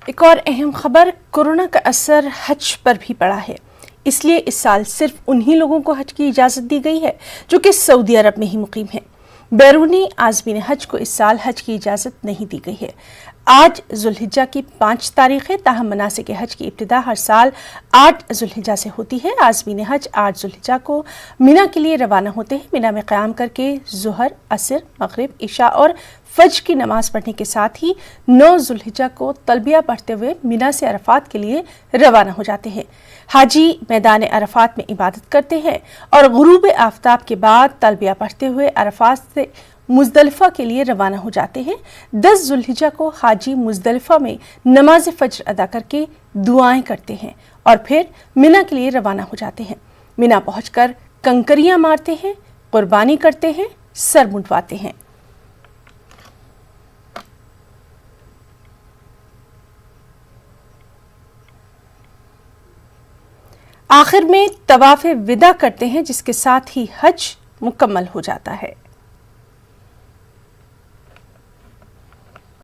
ایک اور اہم خبر، کورونا کا اثر حج پر بھی پڑا ہے، اس لیے اس سال صرف انہی لوگوں کو حج کی اجازت دی گئی ہے جو کہ سعودی عرب میں ہی مقیم ہیں۔ بیرونی عازمین حج کو اس سال حج کی اجازت نہیں دی گئی ہے۔ آج ذوالحجہ کی 5 تاریخ ہے، تاہم مناسک حج کی ابتدا ہر سال 8 ذوالحجہ سے ہوتی ہے۔ عازمین حج 8 ذوالحجہ کو مینا کے لیے روانہ ہوتے ہیں۔ مینا میں قیام کر کے ظہر، عصر، مغرب، عشاء اور فجر کی نماز پڑھنے کے ساتھ ہی 9 ذوالحجہ کو تلبیہ پڑھتے ہوئے مینا سے عرفات کے لیے روانہ ہو جاتے ہیں۔ حاجی میدان عرفات میں عبادت کرتے ہیں اور غروب آفتاب کے بعد تلبیہ پڑھتے ہوئے عرفات سے مزدلفہ کے لیے روانہ ہو جاتے ہیں۔ 10 ذوالحجہ کو حاجی مزدلفہ میں نماز فجر ادا کر کے دعائیں کرتے ہیں اور پھر مینا کے لیے روانہ ہو جاتے ہیں۔ مینا پہنچ کر کنکریاں مارتے ہیں، قربانی کرتے ہیں، سر منڈواتے ہیں۔ آخر میں طواف وداع کرتے ہیں، جس کے ساتھ ہی حج مکمل ہو جاتا ہے۔